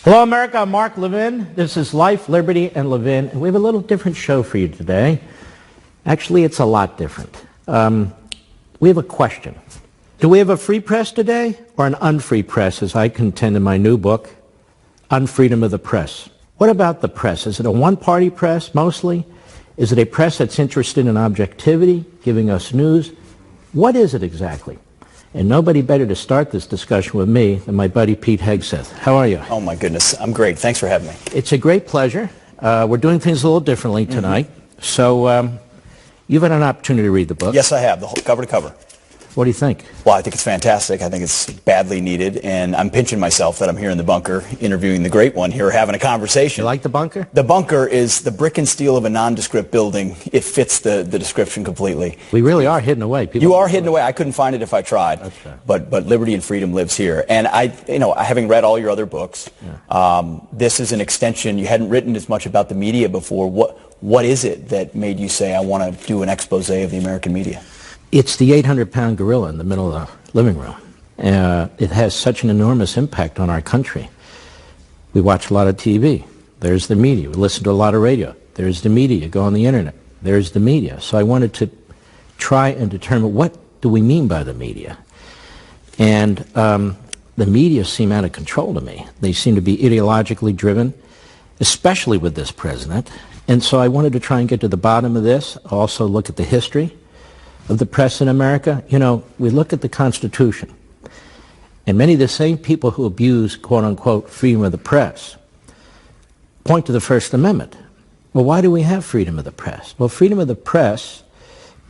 Hello, America. I'm Mark Levin. This is Life, Liberty, and Levin. And we have a little different show for you today. Actually, it's a lot different. We have a question. Do we have a free press today or an unfree press, as I contend in my new book, Unfreedom of the Press? What about the press? Is it a one-party press, mostly? Is it a press that's interested in objectivity, giving us news? What is it exactly? And nobody better to start this discussion with me than my buddy Pete Hegseth. How are you? Oh, my goodness. I'm great. Thanks for having me. It's a great pleasure. We're doing things a little differently tonight. So you've had an opportunity to read the book. Yes, I have, the whole cover to cover. What do you think? Well, I think it's fantastic. I think it's badly needed, and I'm pinching myself that I'm here in the bunker interviewing the great one here, having a conversation. You like the bunker? The bunker is the brick and steel of a nondescript building. It fits the description completely. We really are hidden away. You are hidden away. I couldn't find it if I tried. That's right. But liberty and freedom lives here. And having read all your other books, this is an extension. You hadn't written as much about the media before. What is it that made you say, I want to do an expose of the American media? It's the 800-pound gorilla in the middle of the living room. It has such an enormous impact on our country. We watch a lot of TV. There's the media. We listen to a lot of radio. There's the media. You go on the internet. There's the media. So I wanted to try and determine, what do we mean by the media? And the media seem out of control to me. They seem to be ideologically driven, especially with this president. And so I wanted to try and get to the bottom of this, also look at the history of the press in America. You know, we look at the Constitution, and many of the same people who abuse, quote-unquote, freedom of the press point to the First Amendment. Well, why do we have freedom of the press? Well, freedom of the press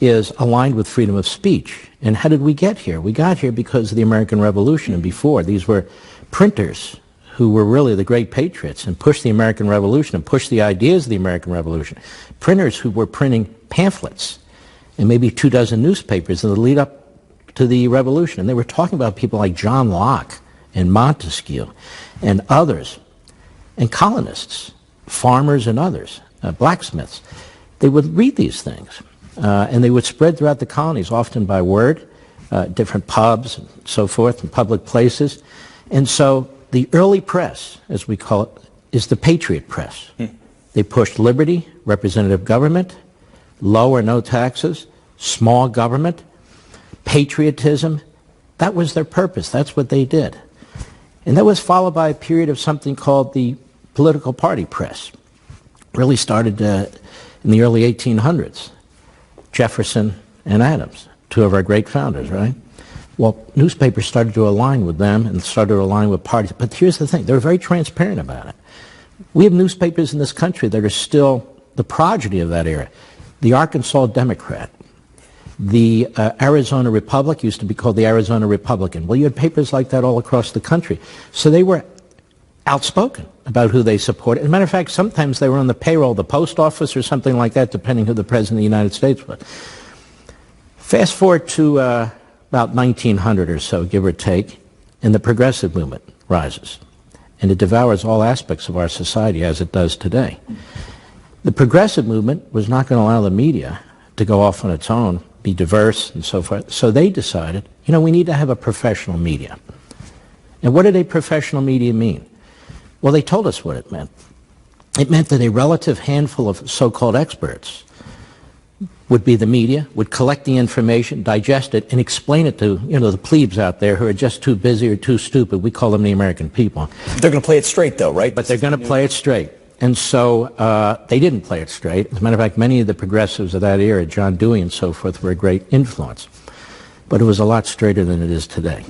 is aligned with freedom of speech. And how did we get here? We got here because of the American Revolution and before. These were printers who were really the great patriots and pushed the American Revolution and pushed the ideas of the American Revolution. Printers who were printing pamphlets and maybe 24 newspapers in the lead up to the Revolution. And they were talking about people like John Locke and Montesquieu and others, and colonists, farmers and others, blacksmiths. They would read these things, and they would spread throughout the colonies, often by word, different pubs and so forth, and public places. And so the early press, as we call it, is the patriot press. They pushed liberty, representative government, low or no taxes, small government, patriotism. That was their purpose. That's what they did. And that was followed by a period of something called the political party press. Really started in the early 1800s. Jefferson and Adams, two of our great founders, right? Well, newspapers started to align with them and started to align with parties. But here's the thing. They were very transparent about it. We have newspapers in this country that are still the progeny of that era. The Arkansas Democrat, the Arizona Republic used to be called the Arizona Republican. Well, you had papers like that all across the country. So they were outspoken about who they supported. As a matter of fact, sometimes they were on the payroll of the post office or something like that, depending who the president of the United States was. Fast forward to about 1900 or so, give or take, and the progressive movement rises. And it devours all aspects of our society as it does today. The progressive movement was not going to allow the media to go off on its own, be diverse and so forth. So they decided, we need to have a professional media. And what did a professional media mean? Well, they told us what it meant. It meant that a relative handful of so-called experts would be the media, would collect the information, digest it, and explain it to, the plebes out there who are just too busy or too stupid. We call them the American people. They're going to play it straight, though, right? But they're going to play it straight. And so they didn't play it straight. As a matter of fact, many of the progressives of that era, John Dewey and so forth, were a great influence. But it was a lot straighter than it is today.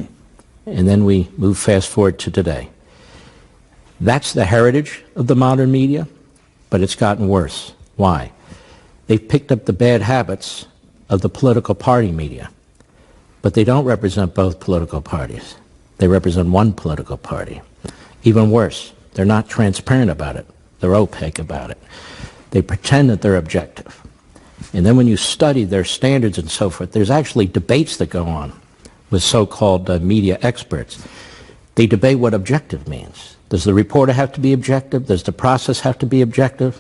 And then we move fast forward to today. That's the heritage of the modern media, but it's gotten worse. Why? They've picked up the bad habits of the political party media, but they don't represent both political parties. They represent one political party. Even worse, they're not transparent about it. They're opaque about it. They pretend that they're objective. And then when you study their standards and so forth, there's actually debates that go on with so-called media experts. They debate what objective means. Does the reporter have to be objective? Does the process have to be objective?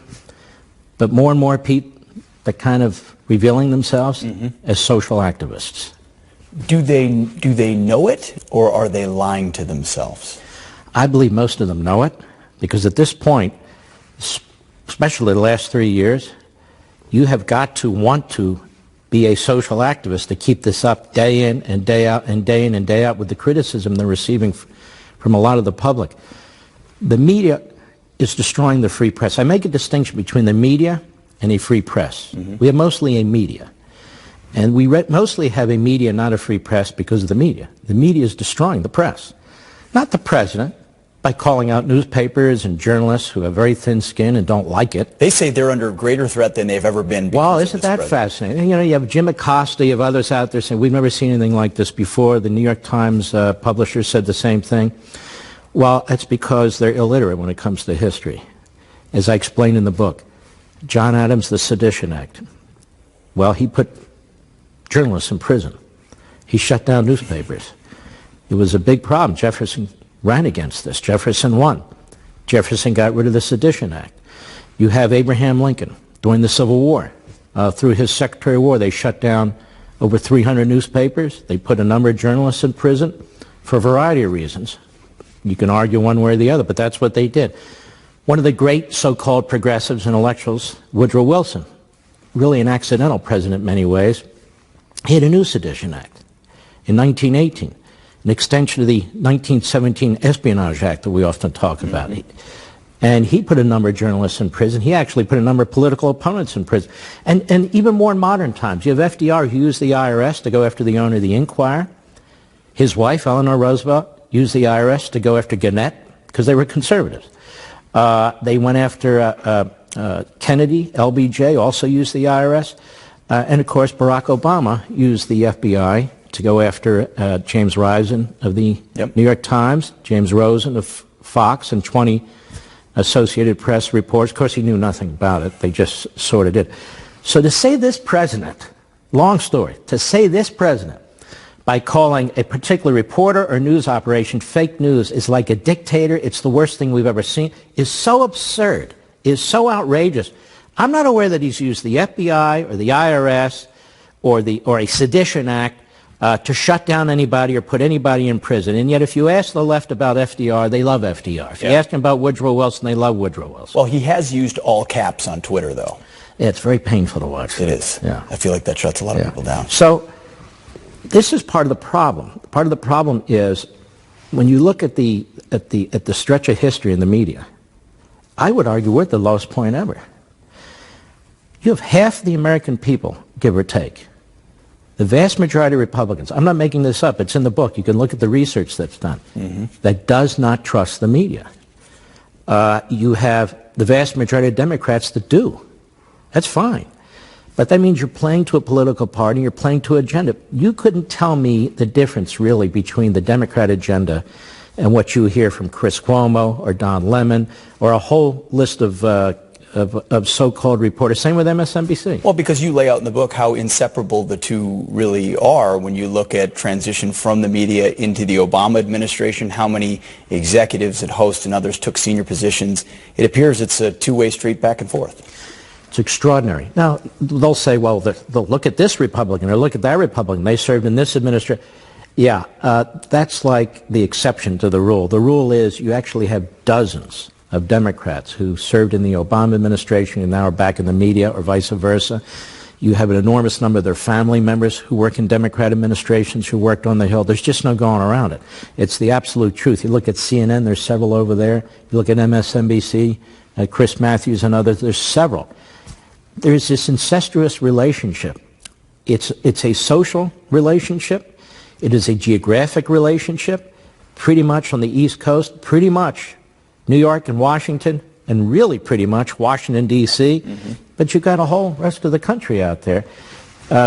But more and more people, they're kind of revealing themselves as social activists. Do they know it, or are they lying to themselves? I believe most of them know it. Because at this point, especially the last 3 years, you have got to want to be a social activist to keep this up day in and day out and day in and day out with the criticism they're receiving from a lot of the public. The media is destroying the free press. I make a distinction between the media and a free press. We have mostly a media. And we mostly have a media, not a free press, because of the media. The media is destroying the press. Not the president, by calling out newspapers and journalists who have very thin skin and don't like it. They say they're under greater threat than they've ever been. Well, isn't that fascinating? You know, you have Jim Acosta, you have others out there saying, we've never seen anything like this before. The New York Times publisher said the same thing. Well, that's because they're illiterate when it comes to history. As I explained in the book, John Adams, the Sedition Act. Well, he put journalists in prison. He shut down newspapers. It was a big problem. Jefferson ran against this. Jefferson won. Jefferson got rid of the Sedition Act. You have Abraham Lincoln during the Civil War. Through his Secretary of War, they shut down over 300 newspapers. They put a number of journalists in prison for a variety of reasons. You can argue one way or the other, but that's what they did. One of the great so-called progressives and intellectuals, Woodrow Wilson, really an accidental president in many ways, he had a new Sedition Act in 1918. An extension of the 1917 Espionage Act that we often talk about. And he put a number of journalists in prison. He actually put a number of political opponents in prison. And even more in modern times, you have FDR who used the IRS to go after the owner of the Inquirer. His wife, Eleanor Roosevelt, used the IRS to go after Gannett because they were conservatives. They went after Kennedy, LBJ, also used the IRS. And of course, Barack Obama used the FBI to go after James Risen of the New York Times, James Rosen of Fox, and 20 Associated Press reports. Of course, he knew nothing about it. They just sort of did. So to say this president, long story, to say this president, by calling a particular reporter or news operation fake news is like a dictator, it's the worst thing we've ever seen, is so absurd, is so outrageous. I'm not aware that he's used the FBI or the IRS or a Sedition Act to shut down anybody or put anybody in prison. And yet if you ask the left about FDR, they love FDR. If you ask them about Woodrow Wilson, they love Woodrow Wilson. Well, he has used all caps on Twitter, though. Yeah, it's very painful to watch. It is. Yeah. I feel like that shuts a lot of people down. So this is part of the problem. Part of the problem is when you look at the stretch of history in the media, I would argue we're at the lowest point ever. You have half the American people, give or take, the vast majority of Republicans, I'm not making this up, it's in the book, you can look at the research that's done, that does not trust the media. You have the vast majority of Democrats that do. That's fine. But that means you're playing to a political party, you're playing to an agenda. You couldn't tell me the difference really between the Democrat agenda and what you hear from Chris Cuomo or Don Lemon or a whole list of so-called reporters. Same with MSNBC. Well, because you lay out in the book how inseparable the two really are when you look at transition from the media into the Obama administration, how many executives and hosts and others took senior positions. It appears it's a two-way street back and forth. It's extraordinary. Now, they'll say, well, they'll look at this Republican or look at that Republican. They served in this administration. Yeah, that's like the exception to the rule. The rule is you actually have dozens of Democrats who served in the Obama administration and now are back in the media or vice versa. You have an enormous number of their family members who work in Democrat administrations who worked on the Hill. There's just no going around it. It's the absolute truth. You look at CNN, there's several over there. You look at MSNBC, Chris Matthews and others, there's several. There's this incestuous relationship. It's a social relationship. It is a geographic relationship, pretty much on the East Coast, pretty much New York and Washington, and really pretty much Washington, D.C., but you've got a whole rest of the country out there.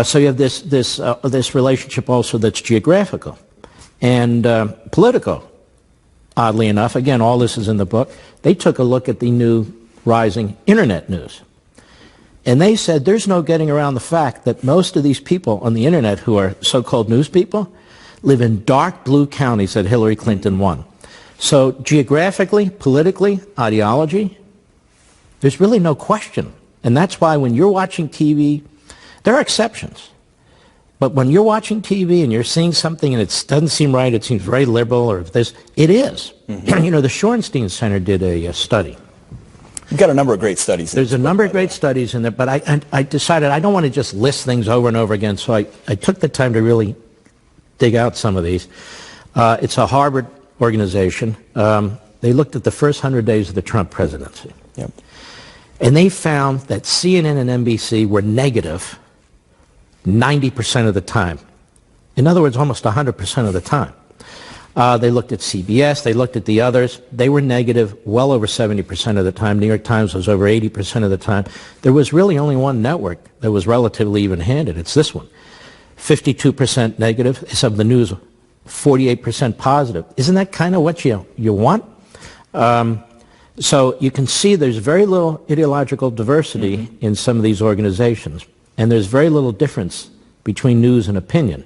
So you have this relationship also that's geographical and political. Oddly enough, again, all this is in the book. They took a look at the new rising Internet news. And they said there's no getting around the fact that most of these people on the Internet who are so-called news people live in dark blue counties that Hillary Clinton won. So geographically, politically, ideology, there's really no question. And that's why when you're watching TV, there are exceptions. But when you're watching TV and you're seeing something and it doesn't seem right, it seems very liberal, or this, it is. You know, the Shorenstein Center did a study. You've got a number of great studies. There's a number of great studies in there, but I decided I don't want to just list things over and over again, so I took the time to really dig out some of these. It's a Harvard organization. They looked at the first 100 days of the Trump presidency. Yep. And they found that CNN and NBC were negative 90% of the time. In other words, almost 100% of the time. They looked at CBS. They looked at the others. They were negative well over 70% of the time. New York Times was over 80% of the time. There was really only one network that was relatively even-handed. It's this one. 52% negative. Some of the news, 48% positive. Isn't that kind of what you want? So you can see there's very little ideological diversity in some of these organizations. And there's very little difference between news and opinion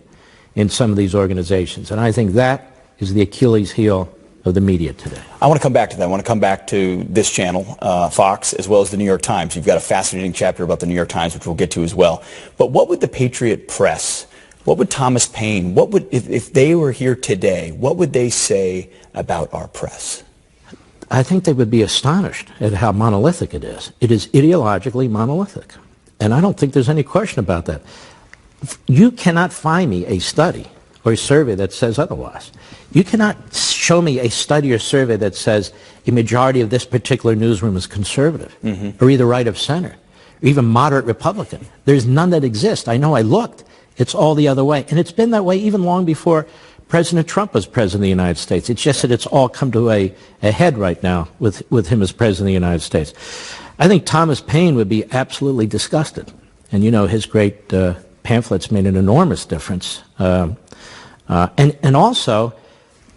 in some of these organizations. And I think that is the Achilles heel of the media today. I want to come back to that. I want to come back to this channel, Fox, as well as the New York Times. You've got a fascinating chapter about the New York Times, which we'll get to as well. But what would the Patriot Press, what would Thomas Paine, what would, if they were here today, what would they say about our press? I think they would be astonished at how monolithic it is. It is ideologically monolithic. And I don't think there's any question about that. You cannot find me a study or a survey that says otherwise. You cannot show me a study or survey that says a majority of this particular newsroom is conservative or either right of center or even moderate Republican. There's none that exist. I know I looked. It's all the other way. And it's been that way even long before President Trump was president of the United States. It's just that it's all come to a head right now with him as president of the United States. I think Thomas Paine would be absolutely disgusted. And, you know, his great pamphlets made an enormous difference. And also,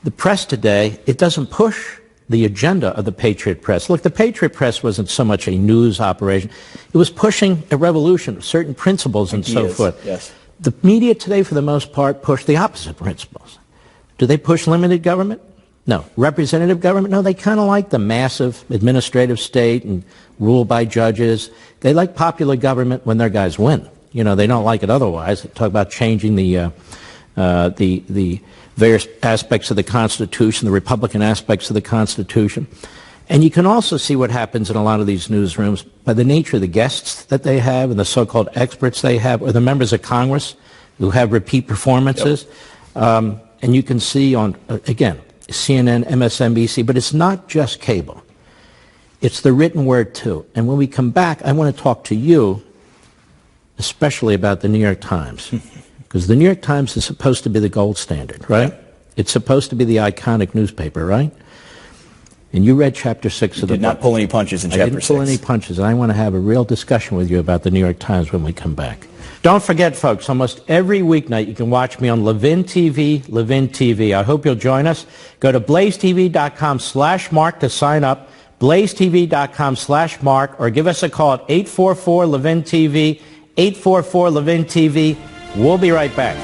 the press today, it doesn't push the agenda of the Patriot Press. Look, the Patriot Press wasn't so much a news operation. It was pushing a revolution, certain principles and so forth. Yes. The media today, for the most part, push the opposite principles. Do they push limited government? No. Representative government? No, they kind of like the massive administrative state and rule by judges. They like popular government when their guys win. You know, they don't like it otherwise. They talk about changing the various aspects of the Constitution, the Republican aspects of the Constitution. And you can also see what happens in a lot of these newsrooms by the nature of the guests that they have and the so-called experts they have, or the members of Congress who have repeat performances. Yep. And you can see on, again, CNN, MSNBC, but it's not just cable. It's the written word, too. And when we come back, I want to talk to you, especially about the New York Times. Because the New York Times is supposed to be the gold standard, right? It's supposed to be the iconic newspaper, right? And you read Chapter 6 of the book. Did not pull any punches in Chapter 6. I didn't pull any punches, and I want to have a real discussion with you about the New York Times when we come back. Don't forget, folks, almost every weeknight you can watch me on Levin TV, Levin TV. I hope you'll join us. Go to blazetv.com/Mark to sign up, blazetv.com/Mark, or give us a call at 844-LEVIN-TV, 844-LEVIN-TV. We'll be right back.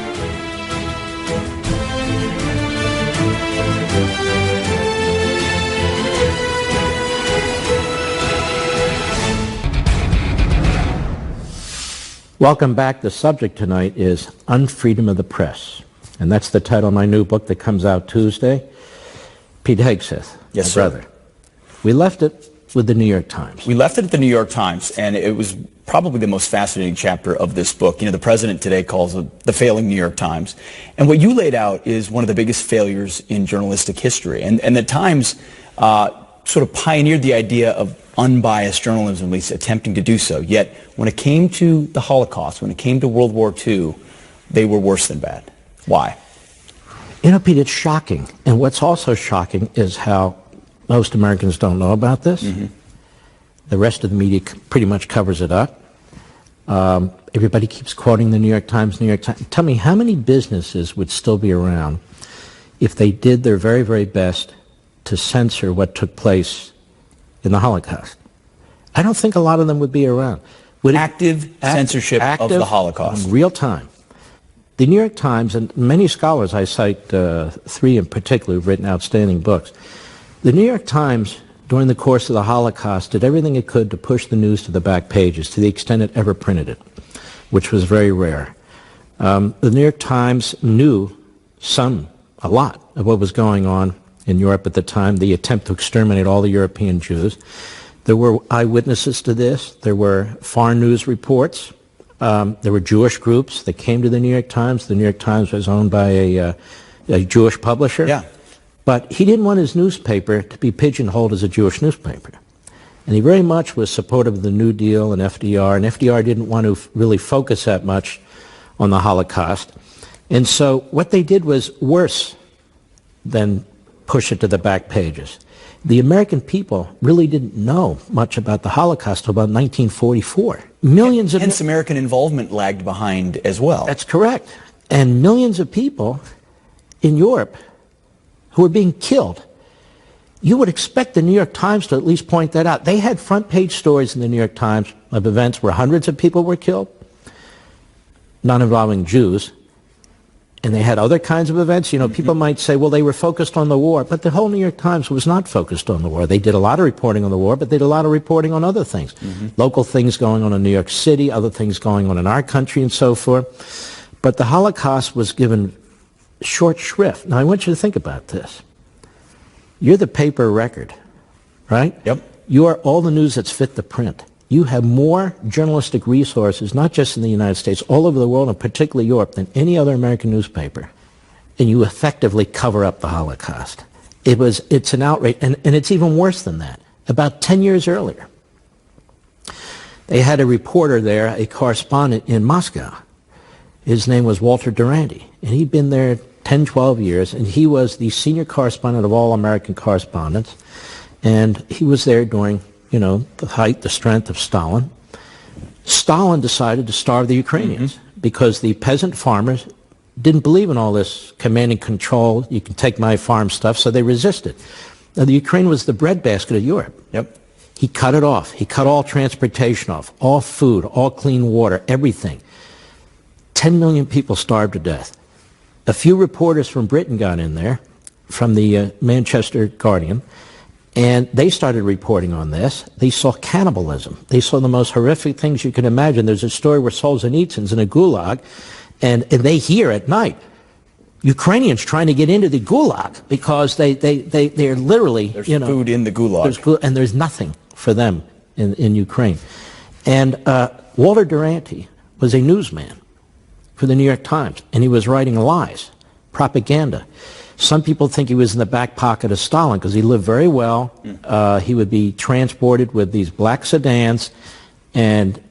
Welcome back. The subject tonight is Unfreedom of the Press. And that's the title of my new book that comes out Tuesday. Pete Hegseth, yes, my sir. brother. We left it with the New York Times. We left it at the New York Times, and it was probably the most fascinating chapter of this book. You know, the president today calls it the failing New York Times. And what you laid out is one of the biggest failures in journalistic history. And the Times sort of pioneered the idea of unbiased journalism, at least attempting to do so. Yet, when it came to the Holocaust, when it came to World War II, they were worse than bad. Why? You know, Pete, it's shocking. And what's also shocking is how most Americans don't know about this. The rest of the media pretty much covers it up. Everybody keeps quoting the New York Times, New York Times. Tell me, how many businesses would still be around if they did their very, very best to censor what took place in the Holocaust? I don't think a lot of them would be around. Active censorship of the Holocaust. Real time. The New York Times, and many scholars, I cite three in particular who've written outstanding books. The New York Times, during the course of the Holocaust, did everything it could to push the news to the back pages, to the extent it ever printed it, which was very rare. The New York Times knew a lot of what was going on in Europe at the time, the attempt to exterminate all the European Jews. There were eyewitnesses to this. There were foreign news reports. There were Jewish groups that came to the New York Times. The New York Times was owned by a Jewish publisher. Yeah. But he didn't want his newspaper to be pigeonholed as a Jewish newspaper. And he very much was supportive of the New Deal and FDR didn't want to really focus that much on the Holocaust. And so what they did was worse than push it to the back pages. The American people really didn't know much about the Holocaust until about 1944. Hence American involvement lagged behind as well. That's correct. And millions of people in Europe who were being killed. You would expect the New York Times to at least point that out. They had front page stories in the New York Times of events where hundreds of people were killed, not involving Jews. And they had other kinds of events. You know, people might say, well, they were focused on the war. But the whole New York Times was not focused on the war. They did a lot of reporting on the war, but they did a lot of reporting on other things. Local things going on in New York City, other things going on in our country and so forth. But the Holocaust was given short shrift. Now, I want you to think about this. You're the paper record, right? Yep. You are all the news that's fit to print. You have more journalistic resources, not just in the United States, all over the world, and particularly Europe, than any other American newspaper. And you effectively cover up the Holocaust. It's an outrage, and it's even worse than that. About 10 years earlier, they had a reporter there, a correspondent in Moscow. His name was Walter Duranty, and he'd been there 10, 12 years, and he was the senior correspondent of all American correspondents, and he was there during the height, the strength of Stalin. Stalin decided to starve the Ukrainians because the peasant farmers didn't believe in all this command and control, you can take my farm stuff, so they resisted. Now, the Ukraine was the breadbasket of Europe. Yep. He cut it off. He cut all transportation off, all food, all clean water, everything. 10 million people starved to death. A few reporters from Britain got in there, from the Manchester Guardian, and they started reporting on this. They saw cannibalism. They saw the most horrific things you can imagine. There's a story where Solzhenitsyn's in a gulag, and they hear at night Ukrainians trying to get into the gulag because they're literally... There's food in the gulag. And there's nothing for them in Ukraine. And Walter Duranty was a newsman for the New York Times, and he was writing lies, propaganda. Some people think he was in the back pocket of Stalin because he lived very well. He would be transported with these black sedans, and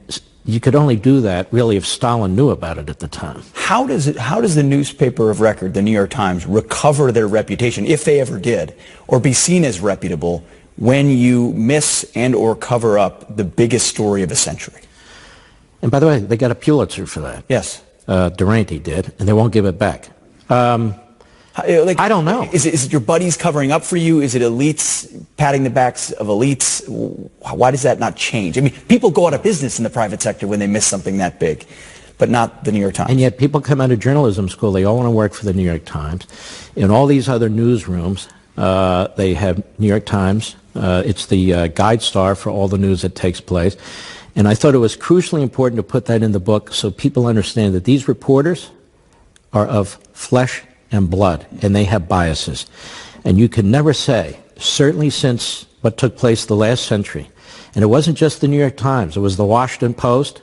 you could only do that really if Stalin knew about it at the time. How does the newspaper of record, the New York Times, recover their reputation, if they ever did, or be seen as reputable when you miss and or cover up the biggest story of a century? And by the way, they got a Pulitzer for that. Yes. Duranty did, and they won't give it back. I don't know. Is it your buddies covering up for you? Is it elites patting the backs of elites? Why does that not change? I mean, people go out of business in the private sector when they miss something that big, but not the New York Times. And yet people come out of journalism school, they all want to work for the New York Times. In all these other newsrooms, they have New York Times. It's the guide star for all the news that takes place. And I thought it was crucially important to put that in the book so people understand that these reporters are of flesh and blood, and they have biases. And you can never say, certainly since what took place the last century, and it wasn't just the New York Times, it was the Washington Post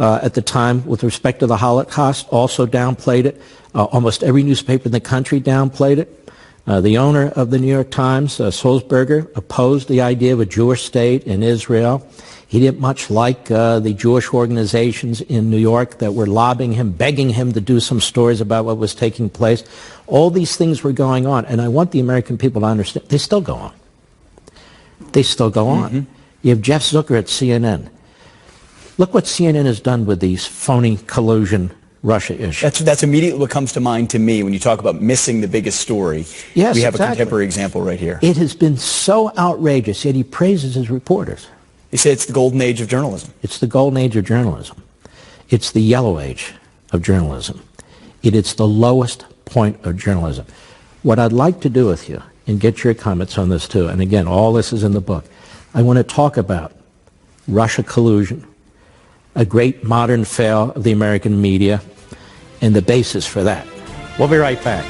at the time with respect to the Holocaust also downplayed it. Almost every newspaper in the country downplayed it. The owner of the New York Times, Sulzberger, opposed the idea of a Jewish state in Israel. He didn't much like the Jewish organizations in New York that were lobbying him, begging him to do some stories about what was taking place. All these things were going on, and I want the American people to understand, they still go on. They still go on. You have Jeff Zucker at CNN. Look what CNN has done with these phony collusion Russia issues. That's immediately what comes to mind to me when you talk about missing the biggest story. Yes, we have exactly. a contemporary example right here. It has been so outrageous, yet he praises his reporters. You say it's the golden age of journalism. It's the golden age of journalism. It's the yellow age of journalism. It's the lowest point of journalism. What I'd like to do with you, and get your comments on this too, and again, all this is in the book, I want to talk about Russia collusion, a great modern fail of the American media, and the basis for that. We'll be right back.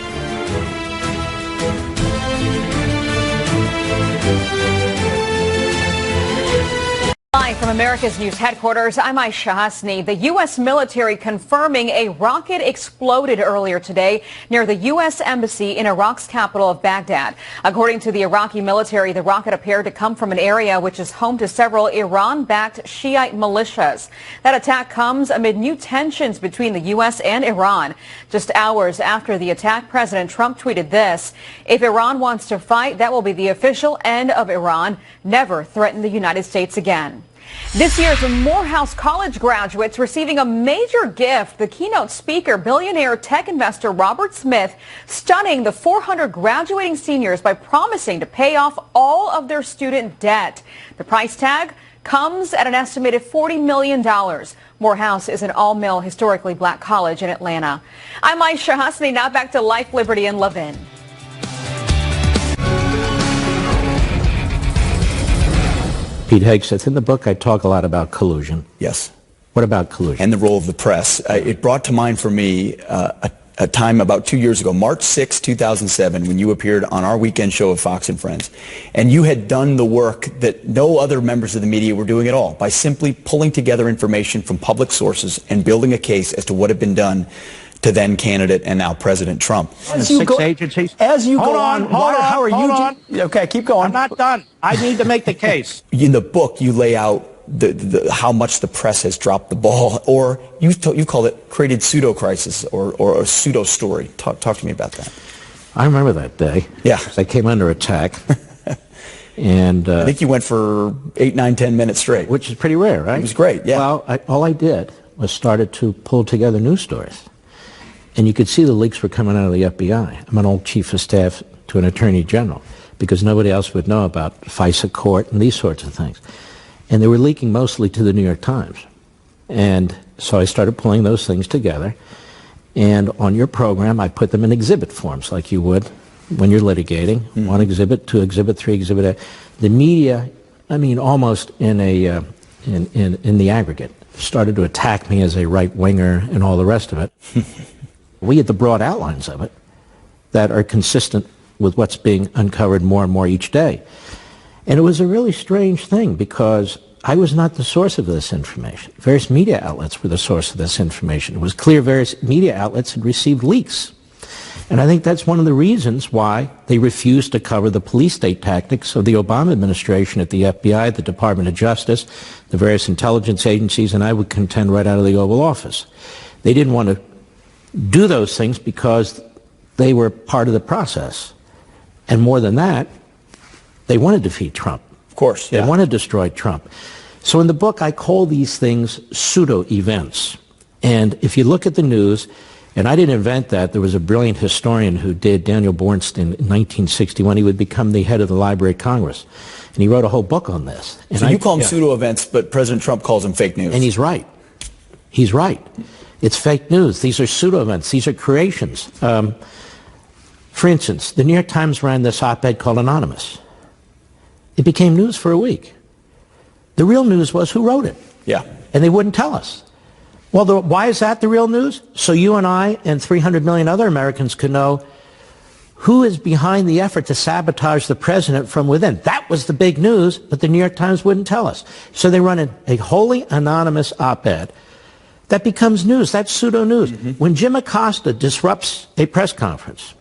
Live from America's News headquarters, I'm Aisha Hasni. The U.S. military confirming a rocket exploded earlier today near the U.S. Embassy in Iraq's capital of Baghdad. According to the Iraqi military, the rocket appeared to come from an area which is home to several Iran-backed Shiite militias. That attack comes amid new tensions between the U.S. and Iran. Just hours after the attack, President Trump tweeted this: "If Iran wants to fight, that will be the official end of Iran. Never threaten the United States again." This year's Morehouse College graduates receiving a major gift. The keynote speaker, billionaire tech investor Robert Smith, stunning the 400 graduating seniors by promising to pay off all of their student debt. The price tag comes at an estimated $40 million. Morehouse is an all-male, historically black college in Atlanta. I'm Aisha Hasni. Now back to Life, Liberty, and Levin. Pete Hegseth, in the book I talk a lot about collusion. Yes. What about collusion? And the role of the press. It brought to mind for me a time about 2 years ago, March 6, 2007, when you appeared on our weekend show of Fox and Friends. And you had done the work that no other members of the media were doing at all, by simply pulling together information from public sources and building a case as to what had been done to then candidate and now President Trump. Agencies. As you go on, how are you? Okay, keep going. I'm not done. I need to make the case. In the book, you lay out how much the press has dropped the ball, or you call it created pseudo-crisis or a pseudo-story. Talk to me about that. I remember that day. Yeah. I came under attack. And I think you went for 8, 9, 10 minutes straight. Which is pretty rare, right? It was great, yeah. Well, all I did was started to pull together news stories. And you could see the leaks were coming out of the FBI. I'm an old chief of staff to an attorney general, because nobody else would know about FISA court and these sorts of things. And they were leaking mostly to the New York Times. And so I started pulling those things together. And on your program, I put them in exhibit forms, like you would when you're litigating. Mm-hmm. 1 exhibit, 2 exhibit, 3 exhibit. The media, I mean, almost in the aggregate, started to attack me as a right-winger and all the rest of it. We had the broad outlines of it that are consistent with what's being uncovered more and more each day. And it was a really strange thing, because I was not the source of this information. Various media outlets were the source of this information. It was clear various media outlets had received leaks. And I think that's one of the reasons why they refused to cover the police state tactics of the Obama administration at the FBI, the Department of Justice, the various intelligence agencies, and I would contend right out of the Oval Office. They didn't want to do those things because they were part of the process. And more than that, they want to defeat Trump. Of course, yeah. They want to destroy Trump. So in the book, I call these things pseudo-events. And if you look at the news, and I didn't invent that, there was a brilliant historian who did, Daniel Bornstein, in 1961. He would become the head of the Library of Congress. And he wrote a whole book on this. And so you call them pseudo-events, but President Trump calls them fake news. And he's right. He's right. It's fake news. These are pseudo-events. These are creations. For instance, the New York Times ran this op-ed called Anonymous. It became news for a week. The real news was who wrote it. Yeah. And they wouldn't tell us. Well, why is that the real news? So you and I and 300 million other Americans could know who is behind the effort to sabotage the president from within. That was the big news, but the New York Times wouldn't tell us. So they run a wholly anonymous op-ed that becomes news. That's pseudo-news. Mm-hmm. When Jim Acosta disrupts a press conference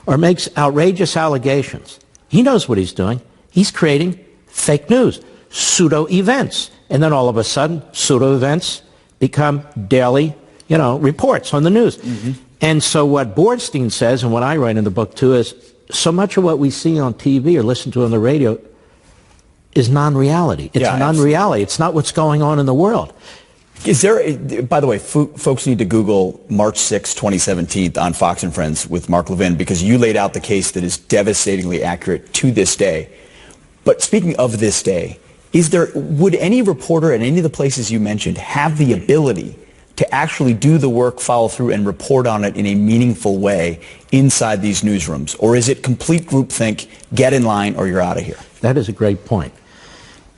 or makes outrageous allegations, he knows what he's doing. He's creating fake news, pseudo-events. And then all of a sudden, pseudo-events become daily, reports on the news. Mm-hmm. And so what Bornstein says, and what I write in the book too, is so much of what we see on TV or listen to on the radio is non-reality. It's non-reality. It's not what's going on in the world. Is there, by the way, folks need to Google March 6, 2017 on Fox and Friends with Mark Levin, because you laid out the case that is devastatingly accurate to this day. But speaking of this day, would any reporter at any of the places you mentioned have the ability to actually do the work, follow through, and report on it in a meaningful way inside these newsrooms? Or is it complete groupthink, get in line, or you're out of here? That is a great point.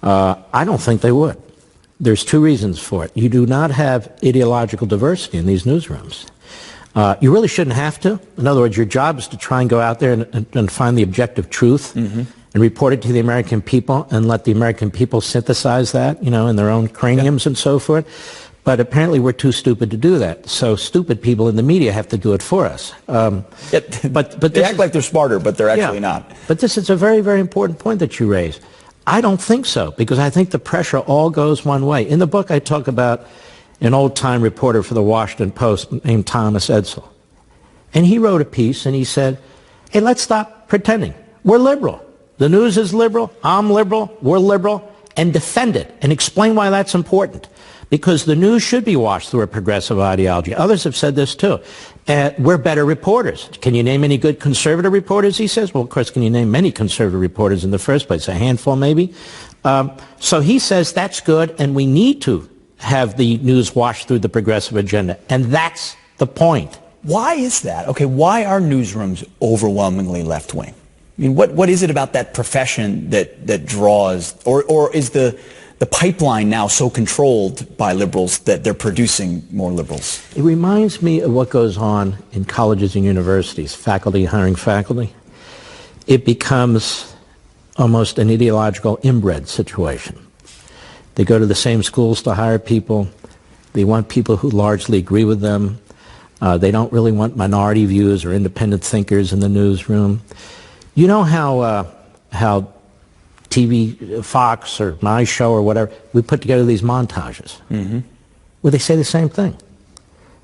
I don't think they would. There's two reasons for it. You do not have ideological diversity in these newsrooms. You really shouldn't have to. In other words, your job is to try and go out there and find the objective truth and report it to the American people and let the American people synthesize that, you know, in their own craniums and so forth. But apparently we're too stupid to do that. So stupid people in the media have to do it for us. But they act like they're smarter, but they're actually not. But this is a very, very important point that you raise. I don't think so, because I think the pressure all goes one way. In the book, I talk about an old-time reporter for the Washington Post named Thomas Edsall. And he wrote a piece, and he said, hey, let's stop pretending. We're liberal. The news is liberal. I'm liberal. We're liberal. And defend it and explain why that's important. Because the news should be washed through a progressive ideology. Others have said this, too. We're better reporters. Can you name any good conservative reporters, he says? Well, of course, can you name many conservative reporters in the first place? A handful, maybe? So he says that's good, and we need to have the news washed through the progressive agenda. And that's the point. Why is that? Okay, why are newsrooms overwhelmingly left-wing? I mean, what is it about that profession that draws, or is the pipeline now so controlled by liberals that they're producing more liberals? It reminds me of what goes on in colleges and universities, faculty hiring faculty. It becomes almost an ideological inbred situation. They go to the same schools to hire people. They want people who largely agree with them. They don't really want minority views or independent thinkers in the newsroom. You know how TV, Fox or my show or whatever, we put together these montages where they say the same thing.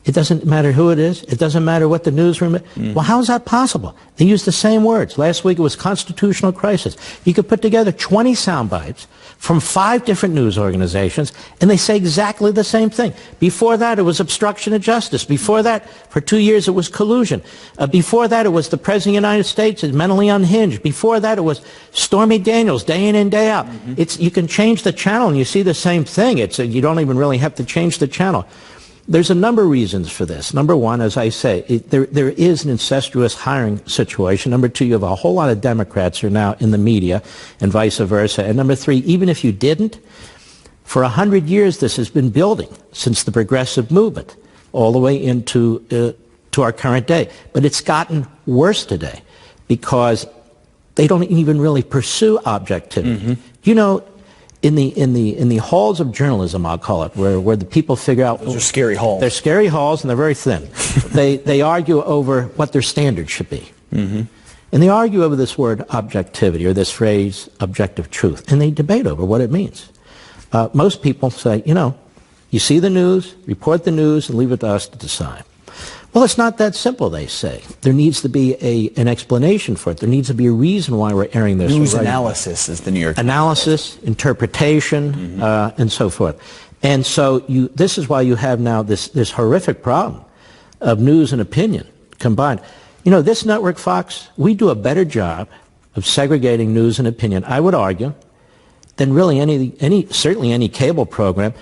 It doesn't matter who it is. It doesn't matter what the newsroom is. Well, how is that possible? They use the same words. Last week it was constitutional crisis. You could put together 20 sound bites from 5 different news organizations, and they say exactly the same thing. Before that, it was obstruction of justice. Before that, for 2 years, it was collusion. Before that, it was the President of the United States is mentally unhinged. Before that, it was Stormy Daniels, day in and day out. You can change the channel, and you see the same thing. You don't even really have to change the channel. There's a number of reasons for this. Number one, as I say, there is an incestuous hiring situation. Number two, you have a whole lot of Democrats who are now in the media and vice versa. And number three, even if you didn't, for 100 years this has been building since the progressive movement all the way into to our current day. But it's gotten worse today because they don't even really pursue objectivity. You know, in the halls of journalism, I'll call it, where the people figure out... Those are scary halls. They're scary halls, and they're very thin. They argue over what their standards should be. And they argue over this word objectivity, or this phrase objective truth, and they debate over what it means. Most people say, you know, you see the news, report the news, and leave it to us to decide. Well, it's not that simple, they say. There needs to be an explanation for it. There needs to be a reason why we're airing this. News analysis is the New York Times. Analysis, interpretation, and so forth. And so this is why you have now this horrific problem of news and opinion combined. You know, this network, Fox, we do a better job of segregating news and opinion, I would argue, than really certainly any cable program.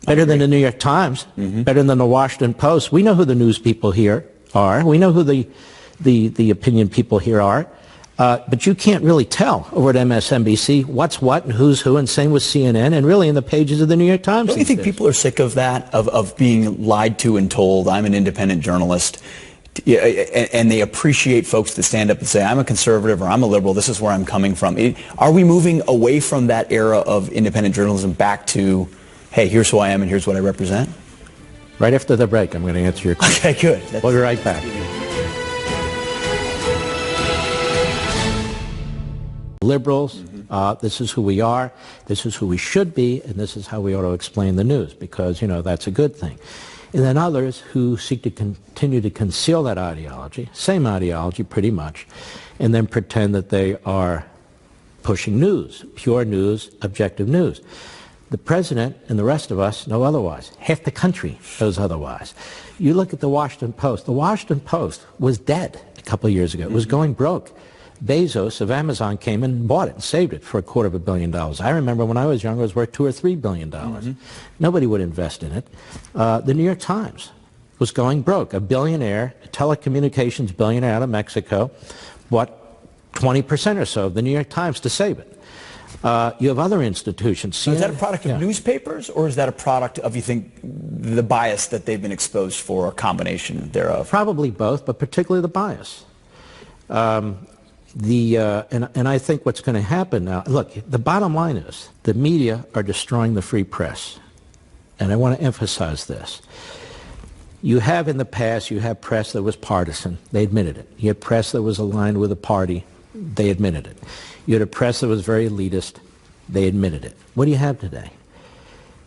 Better than the New York Times, better than the Washington Post. We know who the news people here are. We know who the opinion people here are. But you can't really tell over at MSNBC what's what and who's who, and same with CNN, and really in the pages of the New York Times. Don't you think people are sick of that, of being lied to and told, I'm an independent journalist, and they appreciate folks that stand up and say, I'm a conservative or I'm a liberal, this is where I'm coming from. Are we moving away from that era of independent journalism back to, hey, here's who I am and here's what I represent? Right after the break, I'm going to answer your question. Okay, good. We'll be right back. Liberals, this is who we are, this is who we should be, and this is how we ought to explain the news, because, you know, that's a good thing. And then others who seek to continue to conceal that ideology, same ideology pretty much, and then pretend that they are pushing news, pure news, objective news. The president and the rest of us know otherwise. Half the country knows otherwise. You look at the Washington Post. The Washington Post was dead a couple of years ago. It was going broke. Bezos of Amazon came in and bought it and saved it for $250 million. I remember when I was younger, it was worth $2 or $3 billion. Nobody would invest in it. The New York Times was going broke. A billionaire, a telecommunications billionaire out of Mexico, bought 20% or so of the New York Times to save it. You have other institutions. So is that a product of newspapers, or is that a product of, you think, the bias that they've been exposed for, or a combination thereof? Probably both, but particularly the bias. And I think what's going to happen now, look, the bottom line is the media are destroying the free press. And I want to emphasize this. You have in the past, you have press that was partisan. They admitted it. You had press that was aligned with a party. They admitted it. You had a press that was very elitist. They admitted it. What do you have today?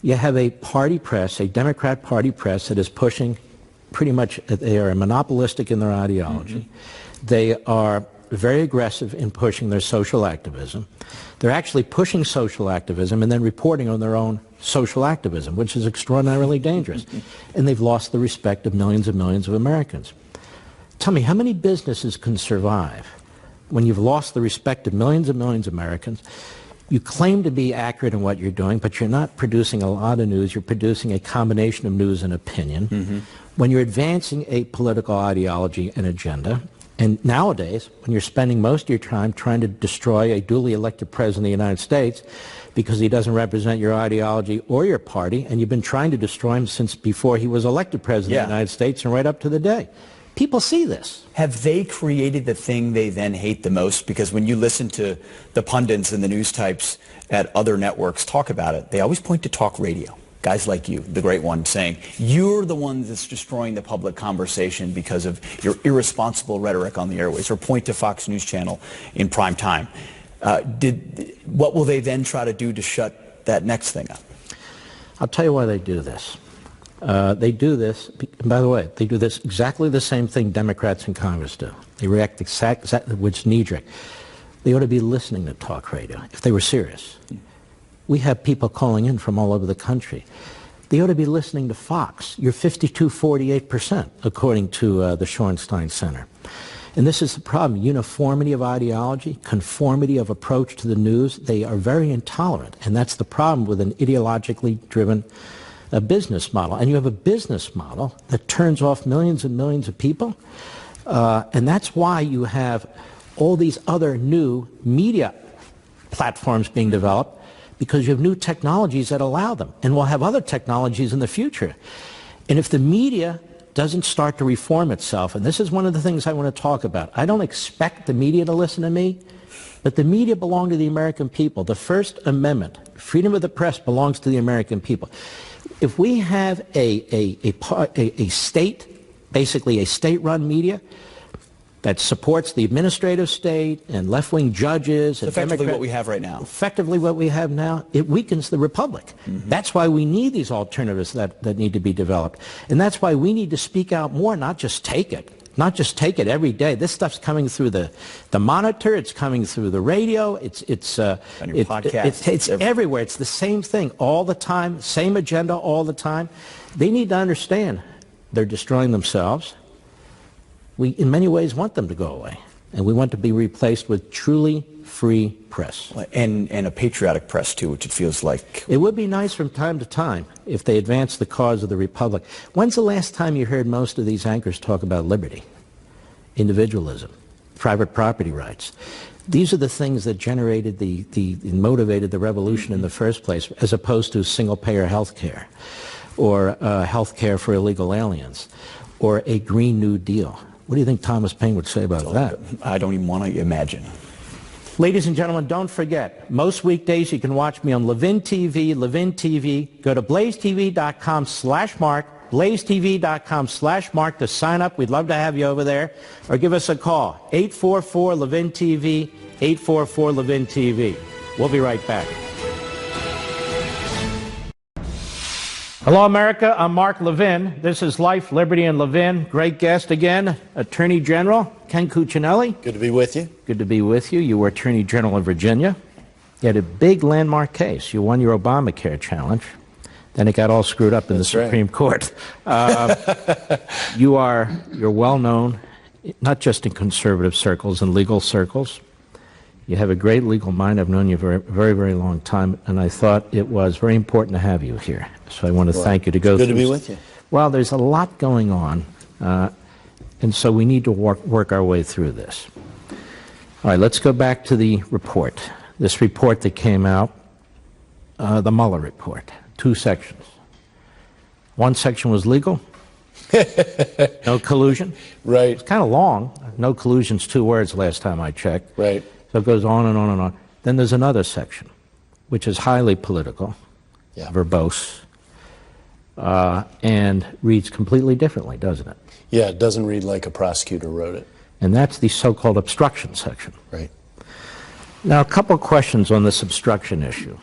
You have a party press, a Democrat party press that is pushing pretty much, they are monopolistic in their ideology. Mm-hmm. They are very aggressive in pushing their social activism. They're actually pushing social activism and then reporting on their own social activism, which is extraordinarily dangerous. And they've lost the respect of millions and millions of Americans. Tell me, how many businesses can survive when you've lost the respect of millions and millions of Americans? You claim to be accurate in what you're doing, but you're not producing a lot of news. You're producing a combination of news and opinion. Mm-hmm. When you're advancing a political ideology and agenda, and nowadays, when you're spending most of your time trying to destroy a duly elected president of the United States because he doesn't represent your ideology or your party, and you've been trying to destroy him since before he was elected president of the United States and right up to the day. People see this. Have they created the thing they then hate the most? Because when you listen to the pundits and the news types at other networks talk about it, they always point to talk radio. Guys like you, the great one, saying, you're the one that's destroying the public conversation because of your irresponsible rhetoric on the airways, or point to Fox News Channel in prime time. What will they then try to do to shut that next thing up? I'll tell you why they do this. They do this, and by the way, they do this exactly the same thing Democrats in Congress do. They react exactly, which knee-jerk. They ought to be listening to talk radio if they were serious. We have people calling in from all over the country. They ought to be listening to Fox. You're 52-48%, according to the Shorenstein Center. And this is the problem. Uniformity of ideology, conformity of approach to the news, they are very intolerant. And that's the problem with an ideologically driven business model. And you have a business model that turns off millions and millions of people. And that's why you have all these other new media platforms being developed, because you have new technologies that allow them. And we'll have other technologies in the future. And if the media doesn't start to reform itself, and this is one of the things I want to talk about. I don't expect the media to listen to me, but the media belong to the American people. The First Amendment, freedom of the press, belongs to the American people. If we have a state, basically a state-run media that supports the administrative state and left-wing judges. It's effectively what we have right now. Effectively what we have now, it weakens the republic. Mm-hmm. That's why we need these alternatives that need to be developed. And that's why we need to speak out more, not just take it. Not just take it every day. This stuff's coming through the monitor. It's coming through the radio. It's everywhere. It's the same thing all the time, same agenda all the time. They need to understand they're destroying themselves. We, in many ways, want them to go away, and we want to be replaced with truly free press. And a patriotic press, too, which it feels like. It would be nice from time to time if they advanced the cause of the republic. When's the last time you heard most of these anchors talk about liberty, individualism, private property rights? These are the things that generated motivated the revolution in the first place, as opposed to single-payer health care, or health care for illegal aliens, or a Green New Deal. What do you think Thomas Paine would say about that? I don't even want to imagine. Ladies and gentlemen, don't forget, most weekdays you can watch me on Levin TV, Levin TV. Go to blazetv.com/Mark, blazetv.com/Mark to sign up. We'd love to have you over there. Or give us a call, 844-LEVIN-TV, 844-LEVIN-TV. We'll be right back. Hello, America. I'm Mark Levin. This is Life, Liberty, and Levin. Great guest again, Attorney General Ken Cuccinelli. Good to be with you. Good to be with you. You were Attorney General of Virginia. You had a big landmark case. You won your Obamacare challenge. Then it got all screwed up in the Supreme Court. You're well known, not just in conservative circles and legal circles. You have a great legal mind. I've known you for a very, very long time, and I thought it was very important to have you here. So I want to thank you to go through. Good to be with you. Well, there's a lot going on, and so we need to work our way through this. All right, let's go back to the report. this report that came out, the Mueller report, 2 sections. One section was legal, no collusion. Right. It's kind of long. No collusion's 2 words last time I checked. Right. So it goes on and on and on. Then there's another section, which is highly political, verbose, and reads completely differently, doesn't it? Yeah, it doesn't read like a prosecutor wrote it. And that's the so-called obstruction section. Right. Now, a couple of questions on this obstruction issue.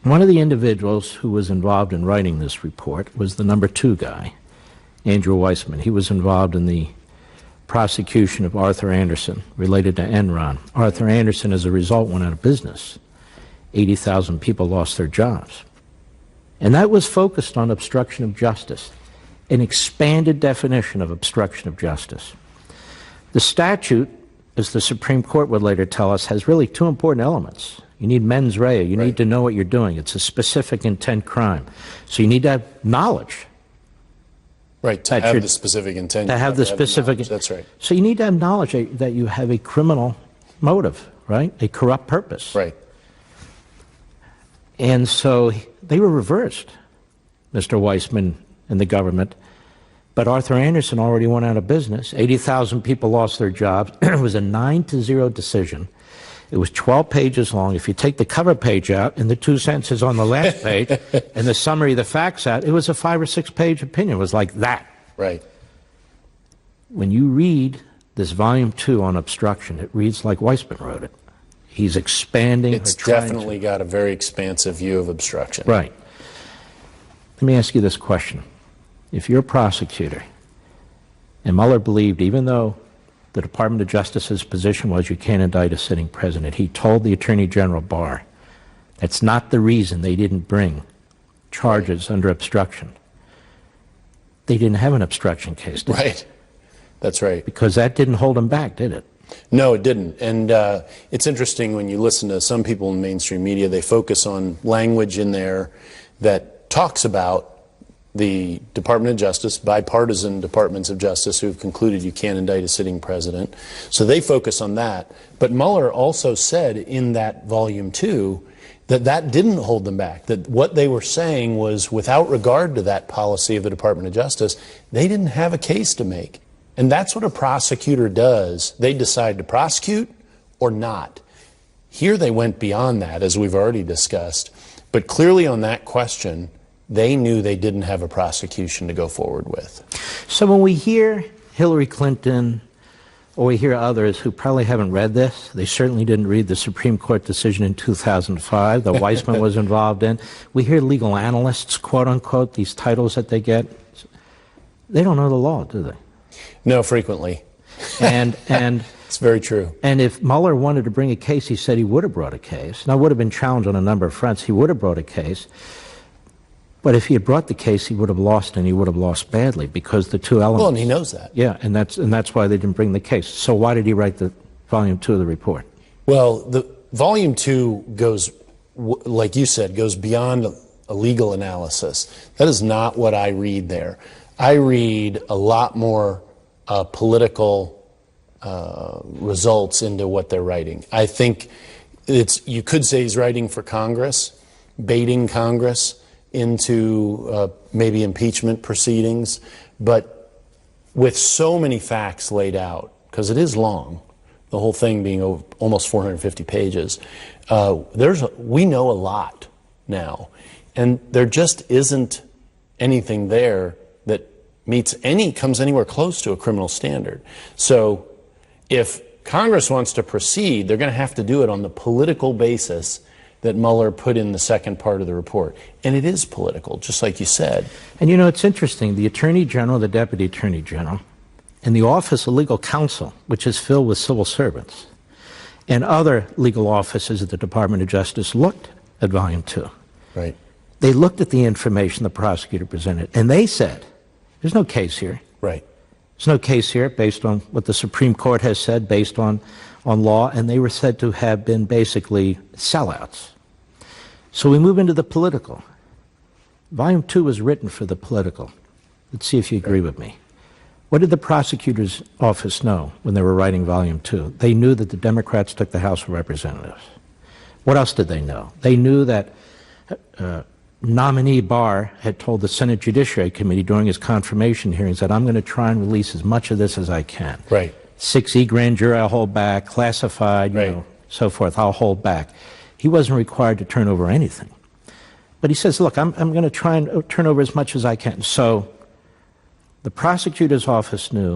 One of the individuals who was involved in writing this report was the number 2 guy, Andrew Weissman. He was involved in the prosecution of Arthur Andersen related to Enron. Arthur Andersen, as a result, went out of business. 80,000 people lost their jobs. And that was focused on obstruction of justice, an expanded definition of obstruction of justice. The statute, as the Supreme Court would later tell us, has really 2 important elements. You need mens rea. You need to know what you're doing. It's a specific intent crime. So you need to have knowledge. Right, to have the specific intent. To have the specific. That's right. So you need to have knowledge that you have a criminal motive, right? A corrupt purpose. Right. And so they were reversed, Mr. Weissman and the government. But Arthur Andersen already went out of business. 80,000 people lost their jobs. It was a 9-0 decision. It was 12 pages long. If you take the cover page out and the 2 sentences on the last page and the summary of the facts out, it was a 5 or 6 page opinion. It was like that. Right. When you read this volume 2 on obstruction, it reads like Weissman wrote it. He's expanding. It's definitely got a very expansive view of obstruction. Right. Let me ask you this question. If you're a prosecutor, and Mueller believed, even though the Department of Justice's position was you can't indict a sitting president, he told the Attorney General Barr that's not the reason they didn't bring charges under obstruction. They didn't have an obstruction case, did they? Right. That's right. Because that didn't hold them back, did it? No, it didn't. And it's interesting when you listen to some people in mainstream media, they focus on language in there that talks about the Department of Justice, bipartisan departments of justice who have concluded you can't indict a sitting president. So they focus on that. But Mueller also said in that volume 2 that that didn't hold them back, that what they were saying was without regard to that policy of the Department of Justice, they didn't have a case to make. And that's what a prosecutor does. They decide to prosecute or not. Here they went beyond that, as we've already discussed. But clearly on that question, they knew they didn't have a prosecution to go forward with. So when we hear Hillary Clinton, or we hear others who probably haven't read this, they certainly didn't read the Supreme Court decision in 2005 that Weissman was involved in. We hear legal analysts, quote unquote, these titles that they get. They don't know the law, do they? No, frequently. And it's very true. And if Mueller wanted to bring a case, he said he would have brought a case. Now, it would have been challenged on a number of fronts. He would have brought a case. But if he had brought the case, he would have lost, and he would have lost badly because the 2 elements. Well, and he knows that. Yeah, and that's why they didn't bring the case. So why did he write the volume 2 of the report? Well, the volume 2 goes, like you said, goes beyond a legal analysis. That is not what I read there. I read a lot more political results into what they're writing. I think you could say he's writing for Congress, baiting Congress into maybe impeachment proceedings, but with so many facts laid out, because it is long, the whole thing being almost 450 pages, we know a lot now, and there just isn't anything there that comes anywhere close to a criminal standard. So if Congress wants to proceed, they're going to have to do it on the political basis that Mueller put in the second part of the report. And it is political, just like you said. And you know, it's interesting. The Attorney General, the Deputy Attorney General, and the Office of Legal Counsel, which is filled with civil servants, and other legal offices at the Department of Justice looked at Volume 2. Right. They looked at the information the prosecutor presented, and they said, there's no case here. Right. There's no case here based on what the Supreme Court has said, based on law, and they were said to have been basically sellouts. So we move into the political. Volume 2 was written for the political. Let's see if you agree with me. What did the prosecutor's office know when they were writing Volume 2? They knew that the Democrats took the House of Representatives. What else did they know? They knew that nominee Barr had told the Senate Judiciary Committee during his confirmation hearings that I'm going to try and release as much of this as I can. Right. 6E grand jury, I'll hold back. Classified, you know, so forth, I'll hold back. He wasn't required to turn over anything. But he says, look, I'm going to try and turn over as much as I can. So the prosecutor's office knew